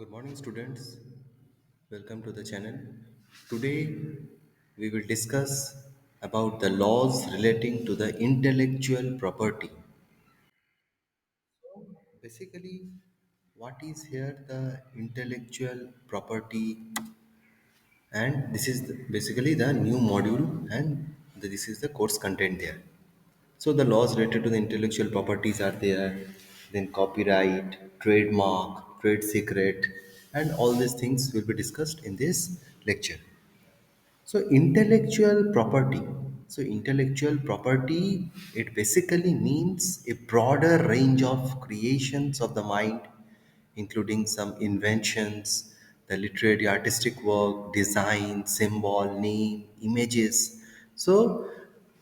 Good morning, students. Welcome to the channel. Today, we will discuss about the laws relating to the intellectual property. Basically, what is here the intellectual property, and this is basically the new module, and this is the course content there. So the laws related to the intellectual properties are there, then copyright, trademark, trade secret, and all these things will be discussed in this lecture. So intellectual property. So intellectual property, it basically means a broader range of creations of the mind, including some inventions, the literary artistic work, design, symbol, name, images. So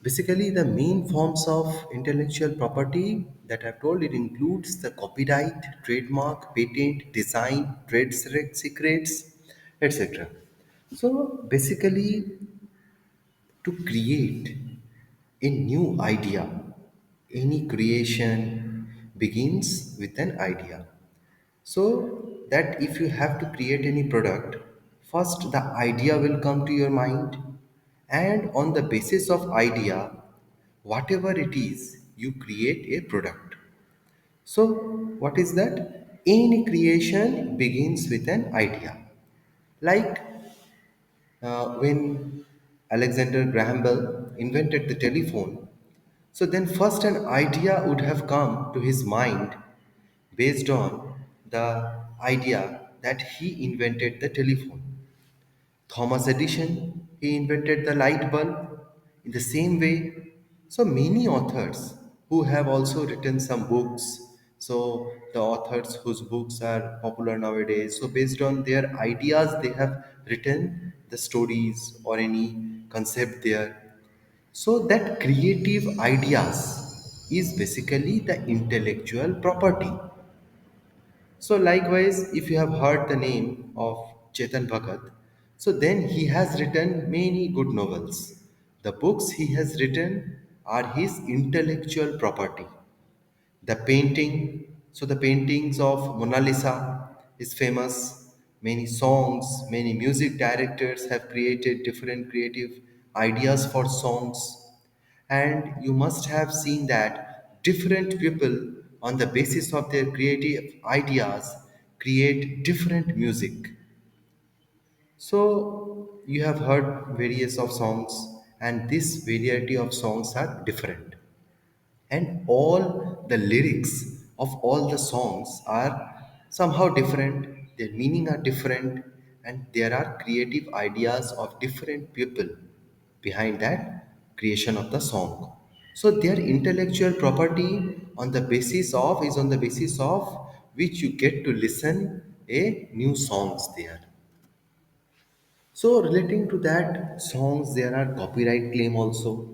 basically the main forms of intellectual property that I've told, it includes the copyright, trademark, patent, design, secrets, etc. So basically, to create a new idea, any creation begins with an idea. So that if you have to create any product, first the idea will come to your mind, and on the basis of idea, whatever it is, you create a product. So what is that? Any creation begins with an idea. Like when Alexander Graham Bell invented the telephone, so then first an idea would have come to his mind based on the idea that he invented the telephone. Thomas Edison, he invented the light bulb in the same way. So many authors who have also written some books. So the authors whose books are popular nowadays. So based on their ideas, they have written the stories or any concept there. So that creative ideas is basically the intellectual property. So likewise, if you have heard the name of Chetan Bhagat, so then he has written many good novels. The books he has written are his intellectual property. The painting, so the paintings of Mona Lisa is famous. Many songs, many music directors have created different creative ideas for songs. And you must have seen that different people, on the basis of their creative ideas, create different music. So you have heard various of songs, and this variety of songs are different, and all the lyrics of all the songs are somehow different, their meaning are different, and there are creative ideas of different people behind that creation of the song. So their intellectual property on the basis of is on the basis of which you get to listen a new songs there. So relating to that songs, there are copyright claim also.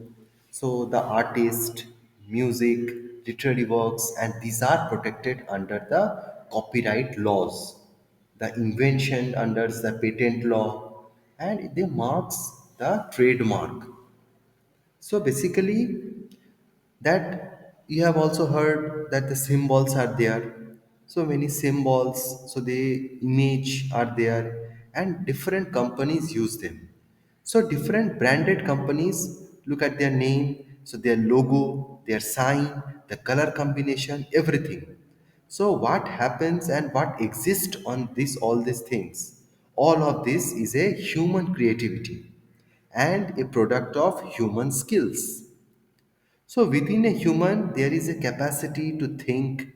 So the artist, music, literary works, and these are protected under the copyright laws. The invention under the patent law, and they marks the trademark. So basically, that you have also heard that the symbols are there, so many symbols, so the image are there, and different companies use them. So different branded companies, look at their name, so their logo, their sign, the color combination, everything. So what happens and what exists on this all these things, all of this is a human creativity and a product of human skills. So within a human, there is a capacity to think,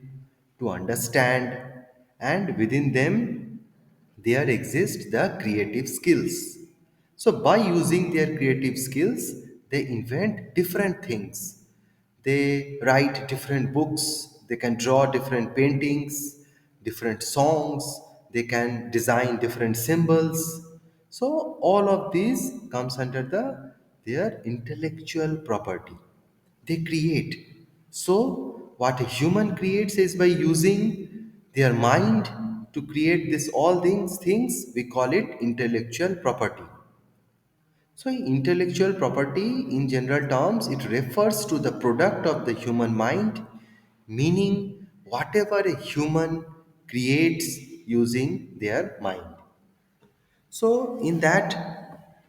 to understand, and within them, there exist the creative skills. So by using their creative skills, they invent different things. They write different books, they can draw different paintings, different songs, they can design different symbols. So all of these comes under their intellectual property. They create. So what a human creates is by using their mind to create this all things we call it intellectual property. So intellectual property in general terms, it refers to the product of the human mind, meaning whatever a human creates using their mind. So in that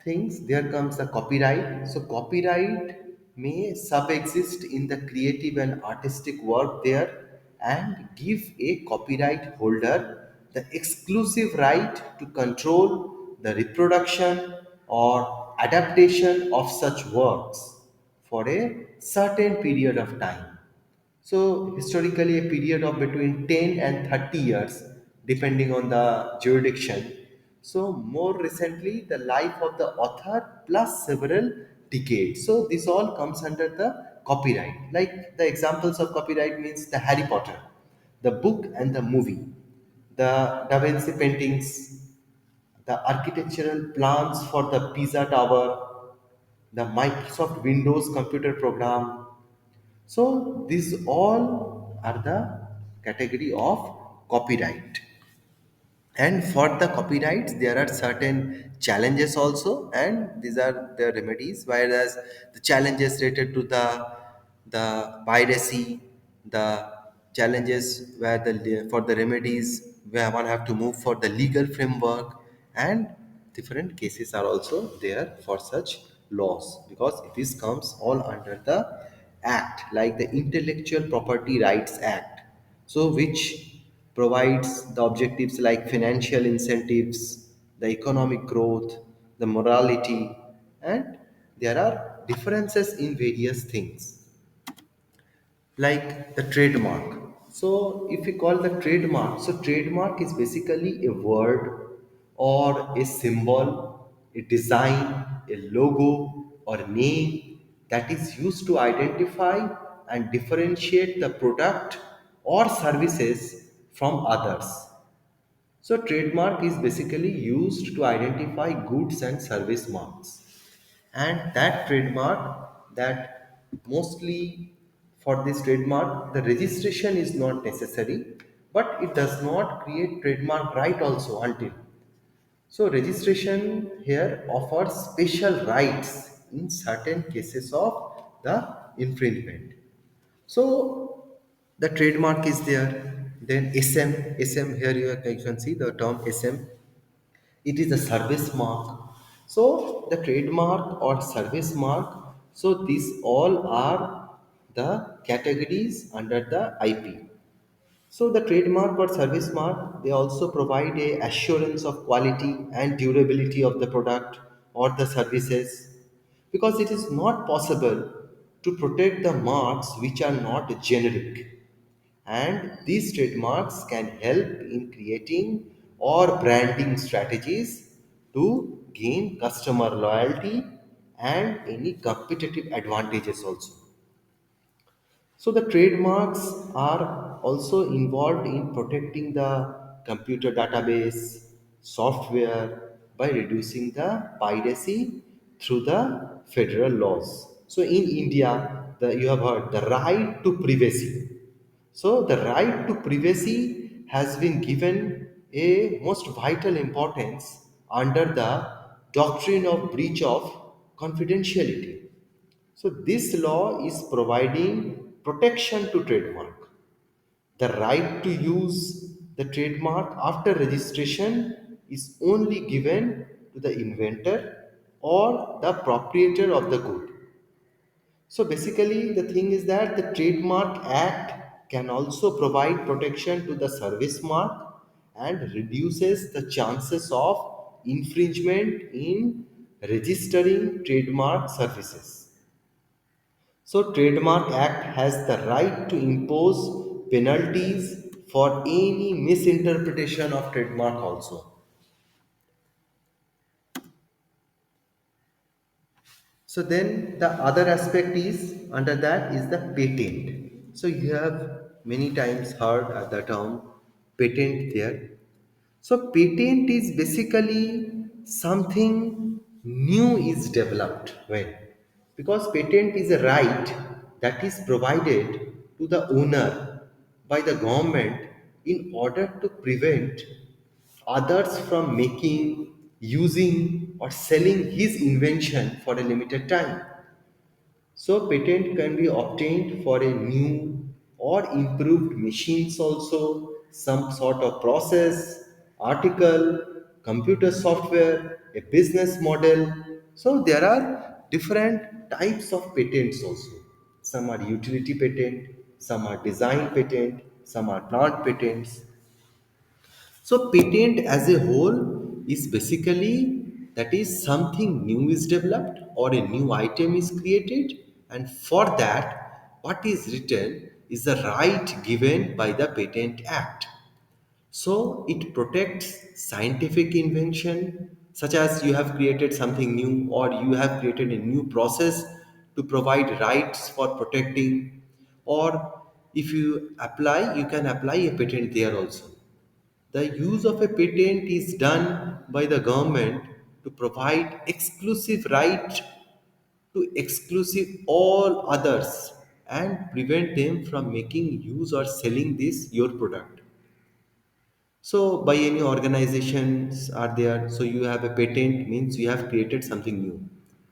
things there comes the copyright. So copyright may subexist in the creative and artistic work there and give a copyright holder the exclusive right to control the reproduction or adaptation of such works for a certain period of time. So, historically, a period of between 10 and 30 years, depending on the jurisdiction. So, more recently, the life of the author plus several decades. So, this all comes under the copyright. Like the examples of copyright means the Harry Potter, the book and the movie, the Da Vinci paintings, the architectural plans for the Pisa Tower, the Microsoft Windows computer program, so these all are the category of copyright. And for the copyrights, there are certain challenges also, and these are the remedies. Whereas the challenges related to the piracy, the challenges where the for the remedies where one have to move for the legal framework, and different cases are also there for such laws because this comes all under the act like the Intellectual Property Rights Act, so which provides the objectives like financial incentives, the economic growth, the morality, and there are differences in various things like the trademark. So if we call the trademark, so trademark is basically a word or a symbol, a design, a logo or a name that is used to identify and differentiate the product or services from others. So trademark is basically used to identify goods and service marks, and that trademark that mostly for this trademark the registration is not necessary, but it does not create trademark right also until. So registration here offers special rights in certain cases of the infringement. So the trademark is there. Then SM here you can see the term SM. It is a service mark. So the trademark or service mark. So these all are the categories under the IP. So the trademark or service mark, they also provide a assurance of quality and durability of the product or the services because it is not possible to protect the marks which are not generic, and these trademarks can help in creating or branding strategies to gain customer loyalty and any competitive advantages also. So the trademarks are also involved in protecting the computer database, software by reducing the piracy through the federal laws. So in India, you have heard the right to privacy. So the right to privacy has been given a most vital importance under the doctrine of breach of confidentiality. So this law is providing protection to trademark. The right to use the trademark after registration is only given to the inventor or the proprietor of the good. So basically, the thing is that the Trademark Act can also provide protection to the service mark and reduces the chances of infringement in registering trademark services. So Trademark Act has the right to impose penalties for any misinterpretation of trademark also. So then the other aspect is under that is the patent. So you have many times heard the term patent there. So patent is basically something new is developed when, because patent is a right that is provided to the owner by the government in order to prevent others from making, using, or selling his invention for a limited time. So patent can be obtained for a new or improved machines also, some sort of process, article, computer software, a business model. So there are different types of patents also. Some are utility patent, some are design patent, some are plant patents. So patent as a whole is basically that is something new is developed or a new item is created, and for that what is written is the right given by the Patent Act. So it protects scientific invention, such as you have created something new or you have created a new process to provide rights for protecting, or if you apply, you can apply a patent there also. The use of a patent is done by the government to provide exclusive right to exclusive all others and prevent them from making use or selling this your product. So by any organizations are there, so you have a patent means you have created something new,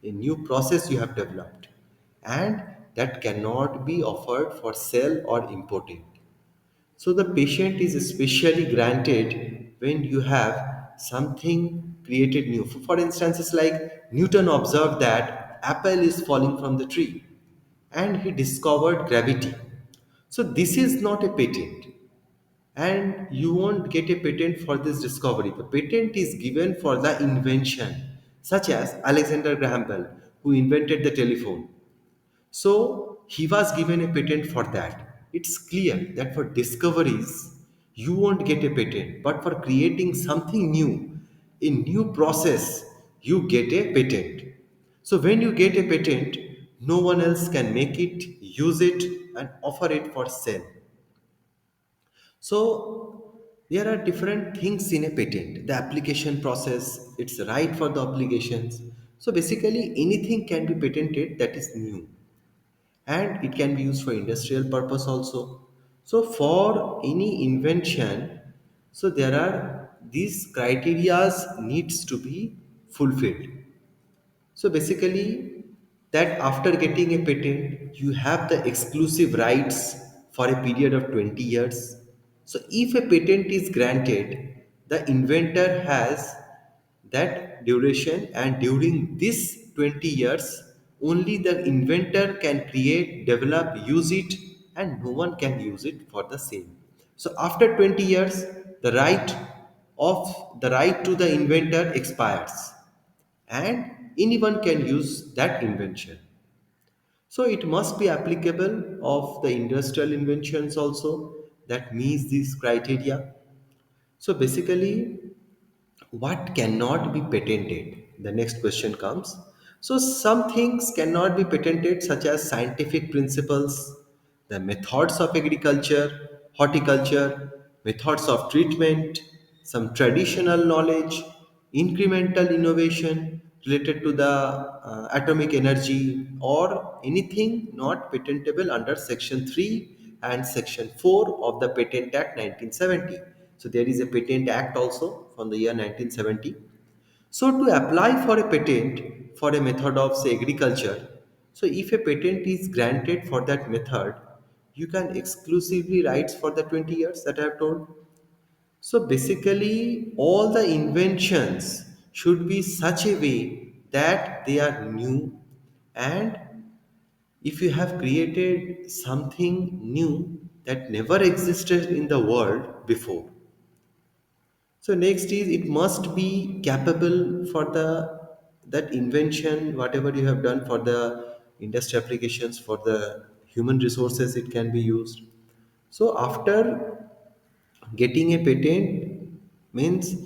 a new process you have developed, and that cannot be offered for sale or importing. So the patient is especially granted when you have something created new. For instance, it's like Newton observed that apple is falling from the tree and he discovered gravity. So this is not a patent, and you won't get a patent for this discovery. The patent is given for the invention, such as Alexander Graham Bell, who invented the telephone. So he was given a patent for that. It's clear that for discoveries, you won't get a patent, but for creating something new, a new process, you get a patent. So when you get a patent, no one else can make it, use it, and offer it for sale. So there are different things in a patent. The application process, it's right for the obligations. So basically anything can be patented that is new, and it can be used for industrial purpose also. So for any invention, so there are these criterias needs to be fulfilled. So basically, that after getting a patent, you have the exclusive rights for a period of 20 years. So if a patent is granted, the inventor has that duration, and during this 20 years, only the inventor can create, develop, use it, and no one can use it for the same. So after 20 years, the right to the inventor expires, and anyone can use that invention. So it must be applicable of the industrial inventions also that meets these criteria. So basically, what cannot be patented? The next question comes. So some things cannot be patented, such as scientific principles, the methods of agriculture, horticulture, methods of treatment, some traditional knowledge, incremental innovation related to the atomic energy, or anything not patentable under section 3 and section 4 of the Patent Act 1970. So there is a Patent Act also from the year 1970. So to apply for a patent for a method of, say, agriculture, so if a patent is granted for that method, you can exclusively rights for the 20 years that I have told. So basically, all the inventions should be such a way that they are new, and if you have created something new that never existed in the world before. So next is it must be capable for the that invention, whatever you have done for the industry applications, for the human resources, it can be used. So after getting a patent means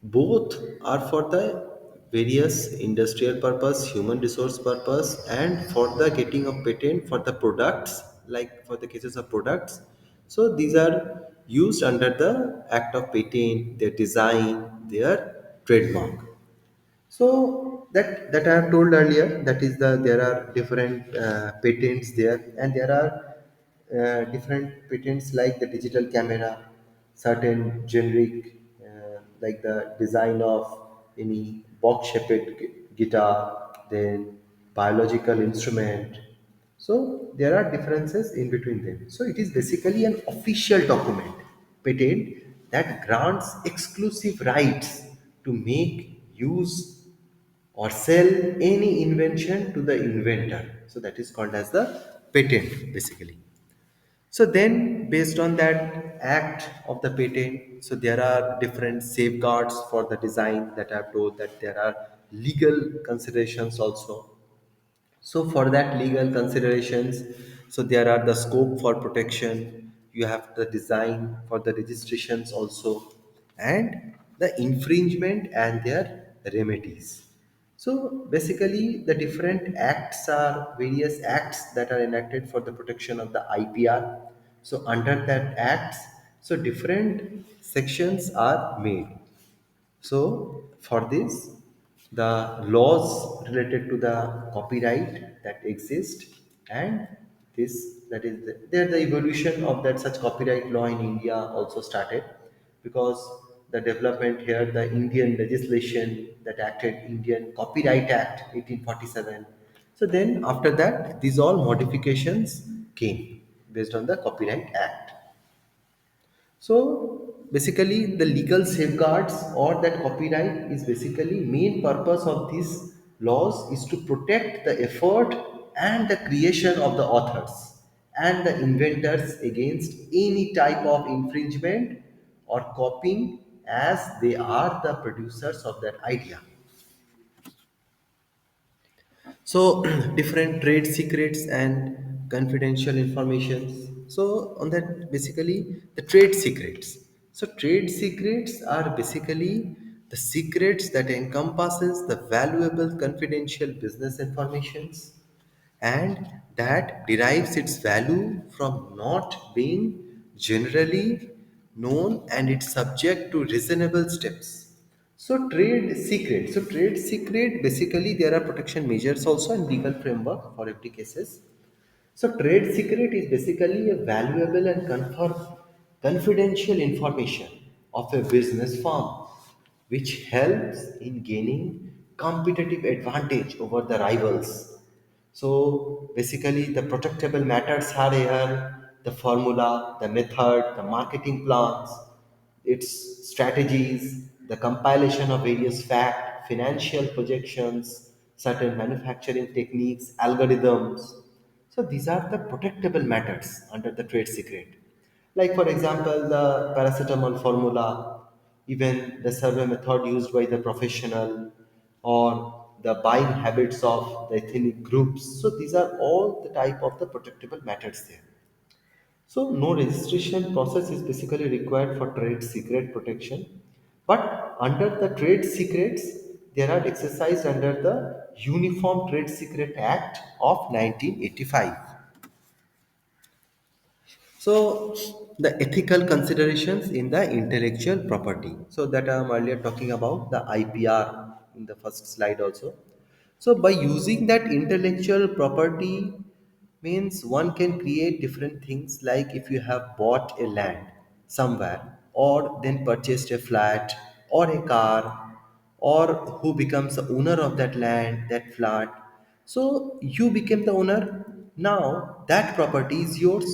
both are for the various industrial purpose, human resource purpose, and for the getting of patent for the products, like for the cases of products. So these are used under the act of patent, their design, their trademark. So that I have told earlier, that is the there are different patents there, and there are different patents like the digital camera, certain generic like the design of any box-shaped guitar, then biological instrument. So there are differences in between them. So it is basically an official document, patent, that grants exclusive rights to make, use, or sell any invention to the inventor. So that is called as the patent basically. So then, based on that act of the patent, so there are different safeguards for the design that I've told, that there are legal considerations also. So for that legal considerations, so there are the scope for protection, you have the design for the registrations also, and the infringement and their remedies. So basically the different acts are various acts that are enacted for the protection of the IPR. So under that acts, so different sections are made. So, for this, the laws related to the copyright that exist, and this that is the evolution of that such copyright law in India also started, because the development here, the Indian legislation that acted Indian Copyright Act 1847. So then after that, these all modifications came based on the Copyright Act. So basically the legal safeguards or that copyright is basically main purpose of these laws is to protect the effort and the creation of the authors and the inventors against any type of infringement or copying, as they are the producers of that idea. So different trade secrets and confidential informations. So on that, basically the trade secrets. So trade secrets are basically the secrets that encompasses the valuable confidential business informations, and that derives its value from not being generally known, and it's subject to reasonable steps. So trade secret basically there are protection measures also and legal framework for every cases. So trade secret is basically a valuable and confidential information of a business firm, which helps in gaining competitive advantage over the rivals. So basically the protectable matters are here, the formula, the method, the marketing plans, its strategies, the compilation of various fact, financial projections, certain manufacturing techniques, algorithms. So these are the protectable matters under the trade secret. Like for example, the paracetamol formula, even the survey method used by the professional, or the buying habits of the ethnic groups. So these are all the type of the protectable matters there. So no registration process is basically required for trade secret protection. But under the trade secrets, they are exercised under the Uniform Trade Secret Act of 1985. So the ethical considerations in the intellectual property. So that I am earlier talking about the IPR in the first slide also. So by using that intellectual property means one can create different things, like if you have bought a land somewhere or then purchased a flat or a car, or who becomes the owner of that land, that flat. So you became the owner. Now that property is yours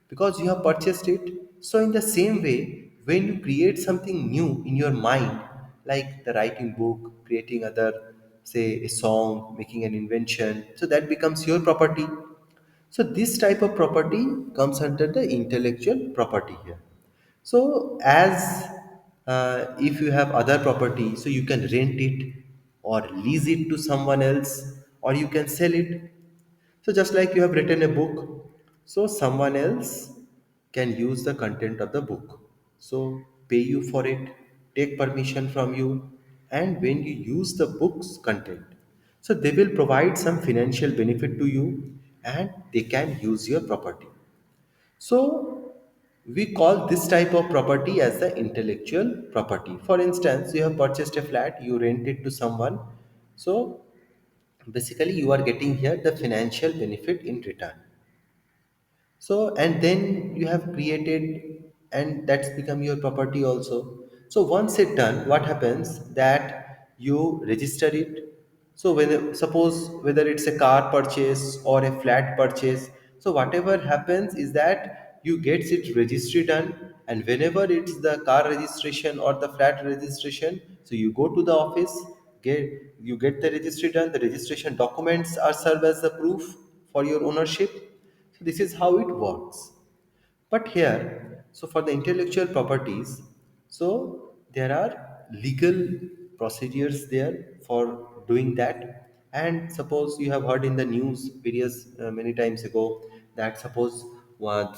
because you have purchased it. So, in the same way, when you create something new in your mind, like the writing book, creating other, say, a song, making an invention, so that becomes your property. So, this type of property comes under the intellectual property here. So, as if you have other property, so you can rent it or lease it to someone else, or you can sell it. So just like you have written a book, so someone else can use the content of the book. So pay you for it, take permission from you, and when you use the book's content, so they will provide some financial benefit to you, and they can use your property. So we call this type of property as the intellectual property. For instance, you have purchased a flat, you rent it to someone. So basically you are getting here the financial benefit in return. So and then you have created, and that's become your property also. So once it done, what happens that you register it. So whether, suppose whether it's a car purchase or a flat purchase, so whatever happens is that you gets it registry done, and whenever it's the car registration or the flat registration, so you go to the office, get you get the registry done, the registration documents are served as the proof for your ownership. So this is how it works. But here, so for the intellectual properties, so there are legal procedures there for doing that. And suppose you have heard in the news various many times ago that suppose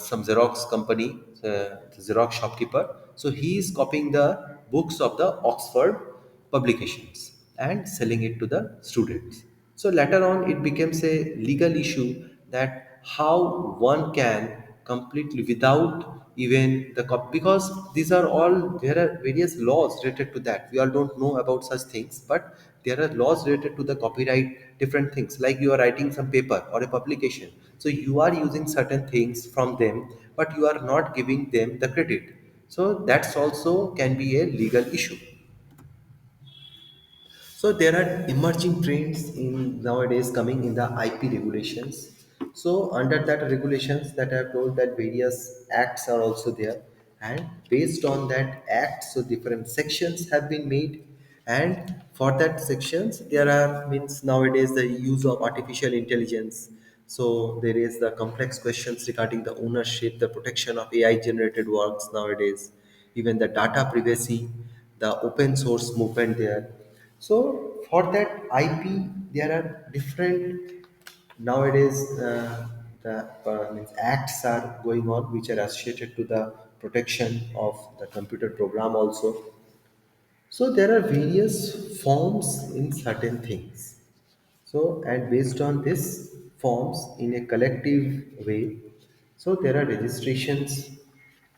some Xerox company, the Xerox shopkeeper, so he is copying the books of the Oxford publications and selling it to the students. So later on, it becomes a legal issue that how one can completely without even the because these are all there are various laws related to that. We all don't know about such things, but there are laws related to the copyright, different things like you are writing some paper or a publication. So you are using certain things from them, but you are not giving them the credit. So that's also can be a legal issue. So there are emerging trends in nowadays coming in the IP regulations. So under that regulations that I have told that various acts are also there, and based on that act, so different sections have been made, and for that sections there are means nowadays the use of artificial intelligence. So there is the complex questions regarding the ownership, the protection of AI generated works nowadays, even the data privacy, the open source movement there. So for that IP, there are different nowadays the means acts are going on which are associated to the protection of the computer program also. So there are various forms in certain things. So, and based on this forms in a collective way, so there are registrations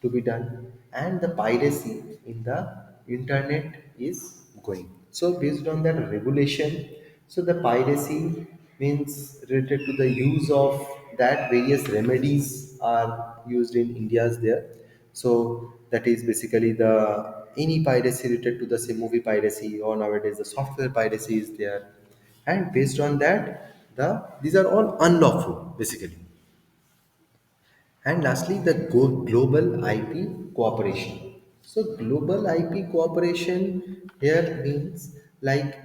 to be done, and the piracy in the internet is going. So, based on that regulation, so the piracy means related to the use of that various remedies are used in India's there. So that is basically the any piracy related to the say movie piracy or nowadays the software piracy is there, and based on that these are all unlawful basically. And lastly, the global IP cooperation. So, global IP cooperation here means like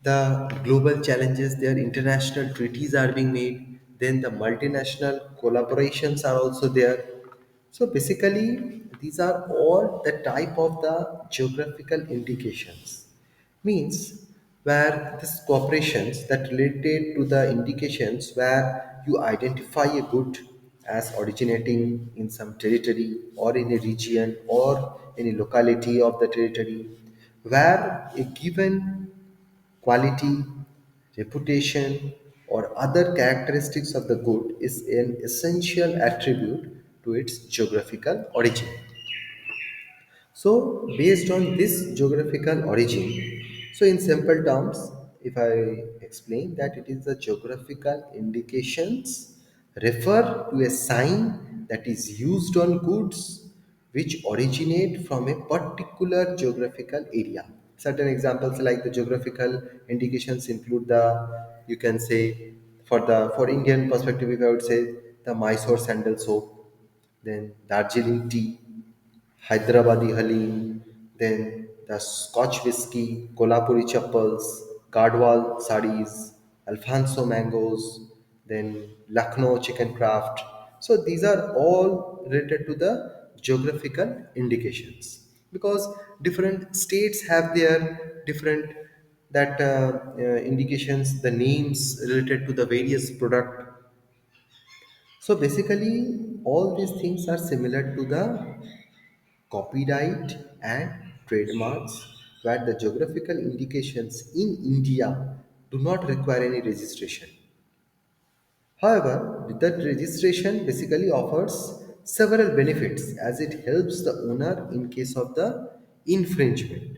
the global challenges, their international treaties are being made, then the multinational collaborations are also there. So, basically, these are all the type of the geographical indications means where this cooperations that related to the indications where you identify a good as originating in some territory or in a region or in a locality of the territory where a given quality, reputation, or other characteristics of the good is an essential attribute to its geographical origin. So, based on this geographical origin, so in simple terms, if I explain that it is the geographical indications refer to a sign that is used on goods which originate from a particular geographical area. Certain examples like the geographical indications include the you can say for Indian perspective, if I would say the Mysore sandal soap, then Darjeeling tea, Hyderabadi Halim, then the Scotch whiskey, Kolhapuri chappals, Gadwal saris, Alfonso mangoes, then Lucknow chicken craft. So these are all related to the geographical indications because different states have their different that indications, the names related to the various product. So basically, all these things are similar to the copyright and trademarks, where the geographical indications in India do not require any registration. However, that registration basically offers several benefits as it helps the owner in case of the infringement.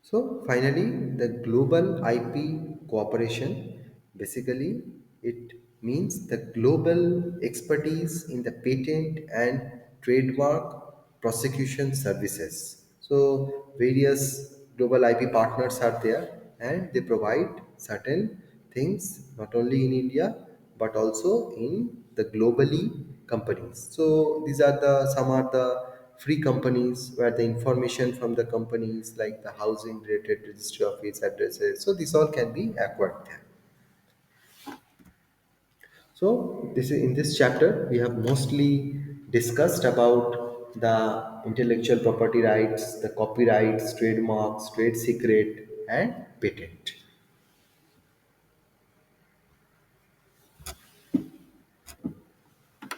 So finally, the global IP cooperation basically it means the global expertise in the patent and trademark prosecution services. So various global IP partners are there and they provide certain things not only in India but also in the globally companies. So these are the some are the free companies where the information from the companies like the housing related registry office addresses. So this all can be acquired there. So this is in this chapter we have mostly discussed about the intellectual property rights, the copyrights, trademarks, trade secret, and patent.